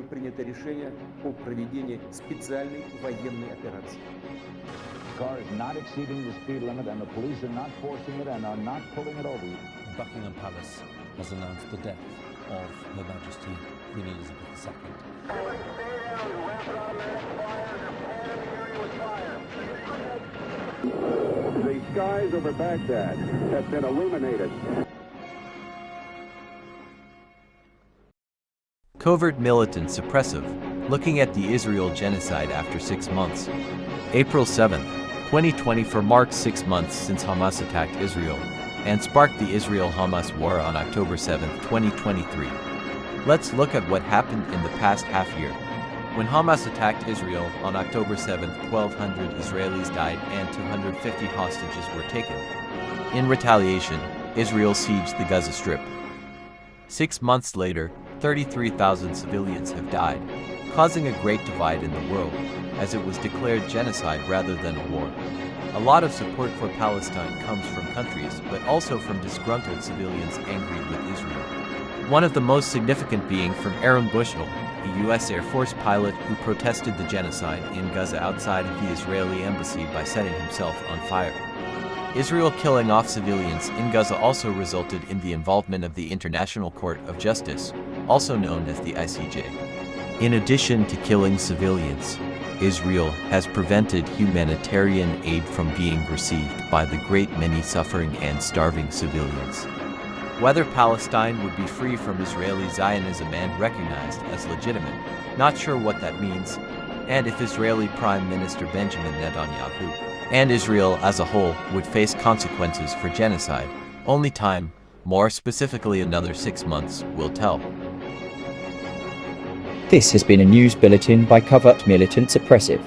принято решение о проведении специальной военной операции. The car is not exceeding the speed limit, and the police are not forcing it and are not pulling it over. Buckingham Palace has announced the death of Her Majesty Queen Elizabeth II. The skies over Baghdad have been illuminated. Covert militant suppressive, looking at the Israel genocide after 6 months. April 7, 2024 marks 6 months since Hamas attacked Israel and sparked the Israel-Hamas war on October 7, 2023. Let's look at what happened in the past half year. When Hamas attacked Israel on October 7, 1,200 Israelis died and 250 hostages were taken. In retaliation, Israel sieged the Gaza Strip. 6 months later, 33,000 civilians have died, causing a great divide in the world, as it was declared genocide rather than a war. A lot of support for Palestine comes from countries, but also from disgruntled civilians angry with Israel. One of the most significant being from Aaron Bushnell, a U.S. Air Force pilot who protested the genocide in Gaza outside of the Israeli embassy by setting himself on fire. Israel killing off civilians in Gaza also resulted in the involvement of the International Court of Justice, also known as the ICJ. In addition to killing civilians, Israel has prevented humanitarian aid from being received by the great many suffering and starving civilians. Whether Palestine would be free from Israeli Zionism and recognized as legitimate, not sure what that means, and if Israeli Prime Minister Benjamin Netanyahu and Israel as a whole would face consequences for genocide, only time, more specifically another 6 months, will tell. This has been a news bulletin by Covert Militant Suppressive.